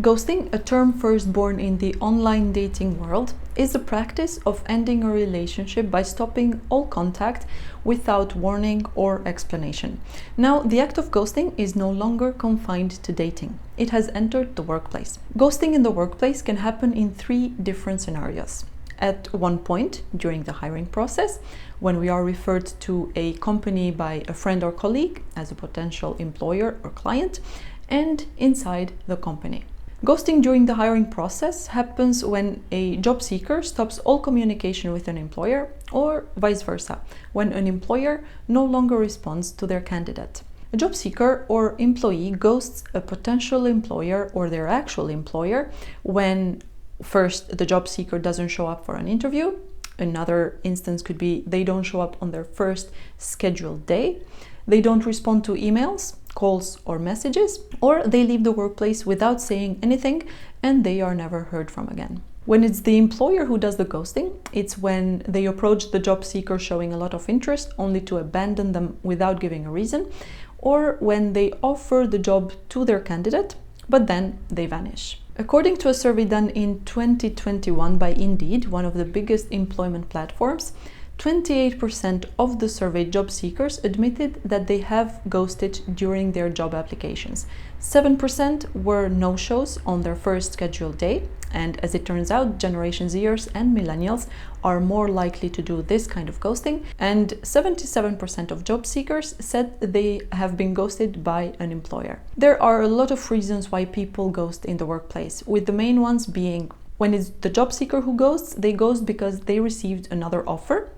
Ghosting, a term first born in the online dating world, is the practice of ending a relationship by stopping all contact without warning or explanation. Now, the act of ghosting is no longer confined to dating. It has entered the workplace. Ghosting in the workplace can happen in three different scenarios. At one point during the hiring process, when we are referred to a company by a friend or colleague as a potential employer or client, and inside the company. Ghosting during the hiring process happens when a job seeker stops all communication with an employer, or vice versa, when an employer no longer responds to their candidate. A job seeker or employee ghosts a potential employer or their actual employer when first the job seeker doesn't show up for an interview. Another instance could be they don't show up on their first scheduled day. They don't respond to emails, calls, or messages, or they leave the workplace without saying anything and they are never heard from again. When it's the employer who does the ghosting, it's when they approach the job seeker showing a lot of interest only to abandon them without giving a reason, or when they offer the job to their candidate, but then they vanish. According to a survey done in 2021 by Indeed, one of the biggest employment platforms, 28% of the surveyed job seekers admitted that they have ghosted during their job applications. 7% were no-shows on their first scheduled day, and as it turns out, Generation Zers and Millennials are more likely to do this kind of ghosting, and 77% of job seekers said they have been ghosted by an employer. There are a lot of reasons why people ghost in the workplace, with the main ones being when it's the job seeker who ghosts, they ghost because they received another offer,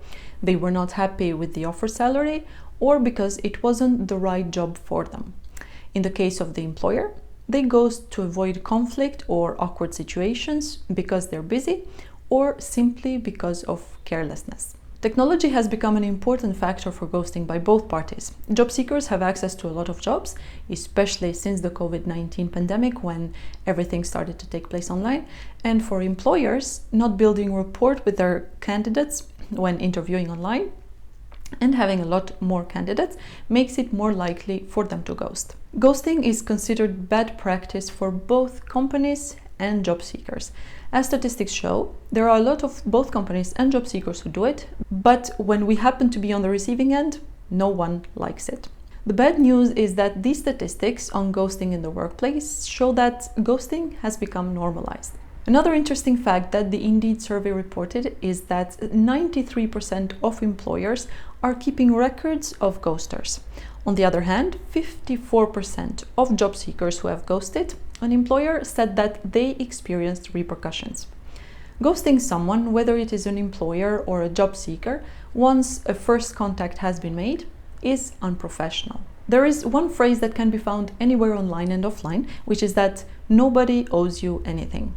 they were not happy with the offer salary, or because it wasn't the right job for them. In the case of the employer, they ghost to avoid conflict or awkward situations because they're busy, or simply because of carelessness. Technology has become an important factor for ghosting by both parties. Job seekers have access to a lot of jobs, especially since the COVID-19 pandemic when everything started to take place online. And for employers, not building rapport with their candidates when interviewing online and having a lot more candidates makes it more likely for them to ghost. Ghosting is considered bad practice for both companies and job seekers. As statistics show, there are a lot of both companies and job seekers who do it, but when we happen to be on the receiving end, no one likes it. The bad news is that these statistics on ghosting in the workplace show that ghosting has become normalized. Another interesting fact that the Indeed survey reported is that 93% of employers are keeping records of ghosters. On the other hand, 54% of job seekers who have ghosted an employer said that they experienced repercussions. Ghosting someone, whether it is an employer or a job seeker, once a first contact has been made, is unprofessional. There is one phrase that can be found anywhere online and offline, which is that nobody owes you anything.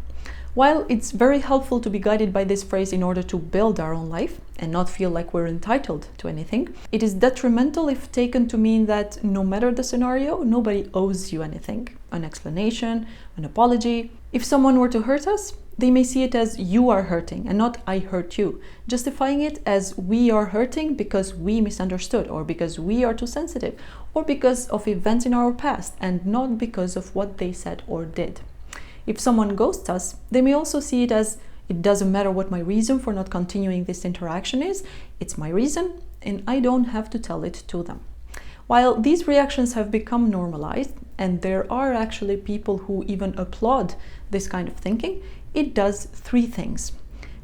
While it's very helpful to be guided by this phrase in order to build our own life and not feel like we're entitled to anything, it is detrimental if taken to mean that no matter the scenario, nobody owes you anything. An explanation, an apology. If someone were to hurt us, they may see it as you are hurting and not I hurt you, justifying it as we are hurting because we misunderstood or because we are too sensitive or because of events in our past and not because of what they said or did. If someone ghosts us, they may also see it as it doesn't matter what my reason for not continuing this interaction is, it's my reason and I don't have to tell it to them. While these reactions have become normalized, and there are actually people who even applaud this kind of thinking, it does three things.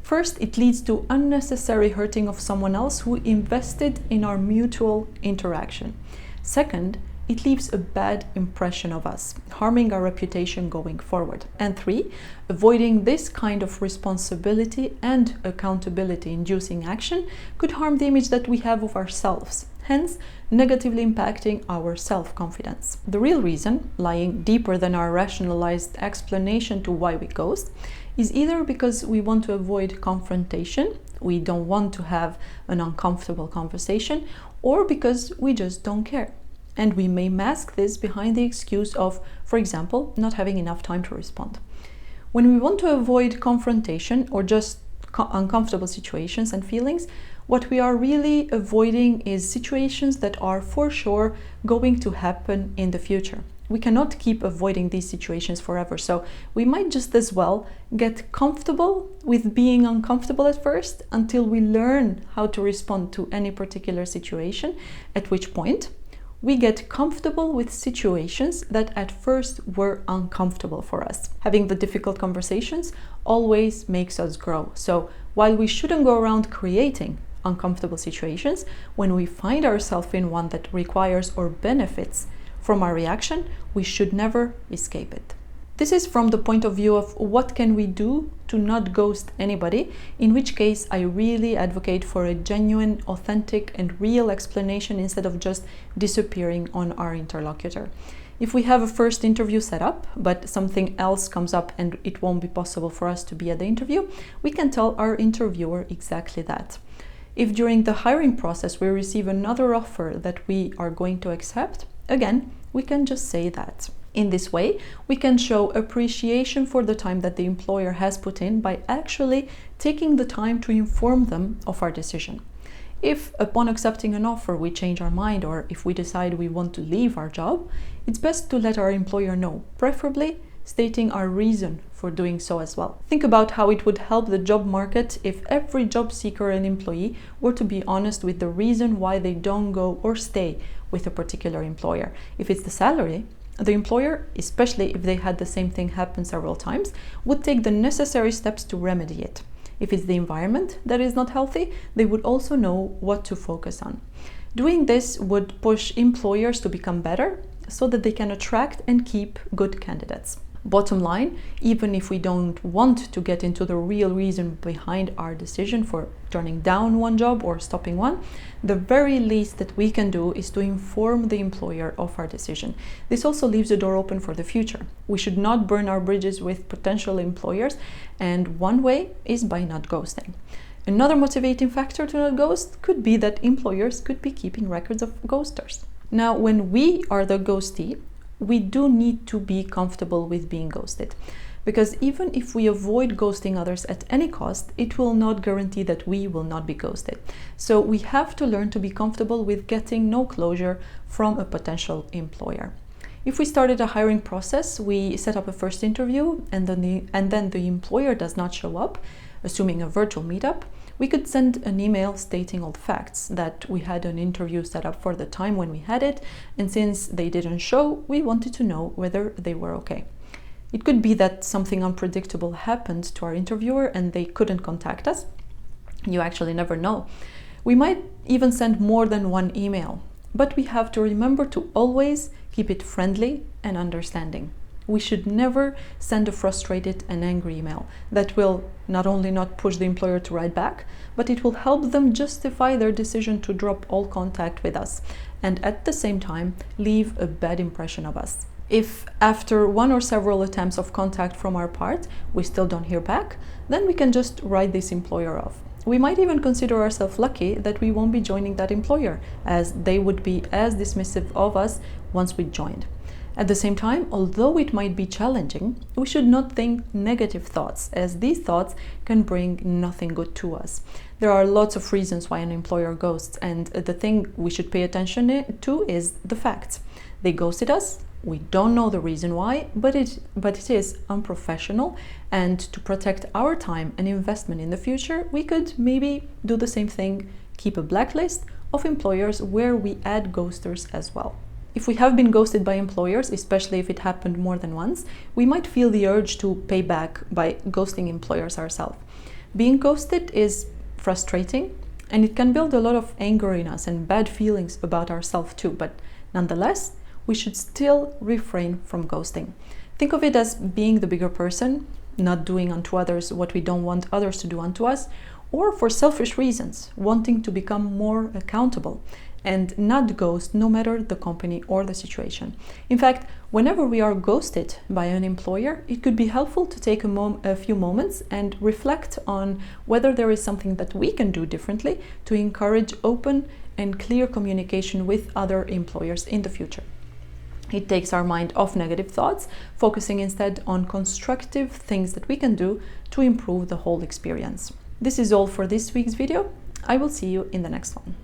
First, it leads to unnecessary hurting of someone else who invested in our mutual interaction. Second, it leaves a bad impression of us, harming our reputation going forward. And three, avoiding this kind of responsibility and accountability-inducing action could harm the image that we have of ourselves, hence negatively impacting our self-confidence. The real reason, lying deeper than our rationalized explanation to why we ghost, is either because we want to avoid confrontation, we don't want to have an uncomfortable conversation, or because we just don't care. And we may mask this behind the excuse of, for example, not having enough time to respond. When we want to avoid confrontation or just uncomfortable situations and feelings, what we are really avoiding is situations that are for sure going to happen in the future. We cannot keep avoiding these situations forever, so we might just as well get comfortable with being uncomfortable at first until we learn how to respond to any particular situation, at which point we get comfortable with situations that at first were uncomfortable for us. Having the difficult conversations always makes us grow. So while we shouldn't go around creating uncomfortable situations, when we find ourselves in one that requires or benefits from our reaction, we should never escape it. This is from the point of view of what can we do to not ghost anybody, in which case I really advocate for a genuine, authentic and real explanation instead of just disappearing on our interlocutor. If we have a first interview set up, but something else comes up and it won't be possible for us to be at the interview, we can tell our interviewer exactly that. If during the hiring process we receive another offer that we are going to accept, again, we can just say that. In this way, we can show appreciation for the time that the employer has put in by actually taking the time to inform them of our decision. If upon accepting an offer we change our mind, or if we decide we want to leave our job, it's best to let our employer know, preferably stating our reason for doing so as well. Think about how it would help the job market if every job seeker and employee were to be honest with the reason why they don't go or stay with a particular employer. If it's the salary, the employer, especially if they had the same thing happen several times, would take the necessary steps to remedy it. If it's the environment that is not healthy, they would also know what to focus on. Doing this would push employers to become better so that they can attract and keep good candidates. Bottom line, even if we don't want to get into the real reason behind our decision for turning down one job or stopping one, the very least that we can do is to inform the employer of our decision. This also leaves the door open for the future. We should not burn our bridges with potential employers, and one way is by not ghosting. Another motivating factor to not ghost could be that employers could be keeping records of ghosters. Now, when we are the ghostee, we do need to be comfortable with being ghosted, because even if we avoid ghosting others at any cost, it will not guarantee that we will not be ghosted. So we have to learn to be comfortable with getting no closure from a potential employer. If we started a hiring process, we set up a first interview and then the employer does not show up, assuming a virtual meetup, we could send an email stating all the facts, that we had an interview set up for the time when we had it, and since they didn't show, we wanted to know whether they were okay. It could be that something unpredictable happened to our interviewer and they couldn't contact us. You actually never know. We might even send more than one email, but we have to remember to always keep it friendly and understanding. We should never send a frustrated and angry email that will not only not push the employer to write back, but it will help them justify their decision to drop all contact with us and at the same time leave a bad impression of us. If after one or several attempts of contact from our part we still don't hear back, then we can just write this employer off. We might even consider ourselves lucky that we won't be joining that employer, as they would be as dismissive of us once we joined. At the same time, although it might be challenging, we should not think negative thoughts, as these thoughts can bring nothing good to us. There are lots of reasons why an employer ghosts, and the thing we should pay attention to is the facts. They ghosted us, we don't know the reason why, but it is unprofessional, and to protect our time and investment in the future, we could maybe do the same thing, keep a blacklist of employers where we add ghosters as well. If we have been ghosted by employers, especially if it happened more than once, we might feel the urge to pay back by ghosting employers ourselves. Being ghosted is frustrating, and it can build a lot of anger in us and bad feelings about ourselves too, but nonetheless, we should still refrain from ghosting. Think of it as being the bigger person, not doing unto others what we don't want others to do unto us, or for selfish reasons, wanting to become more accountable and not ghost no matter the company or the situation. In fact, whenever we are ghosted by an employer, it could be helpful to take a few moments and reflect on whether there is something that we can do differently to encourage open and clear communication with other employers in the future. It takes our mind off negative thoughts, focusing instead on constructive things that we can do to improve the whole experience. This is all for this week's video. I will see you in the next one.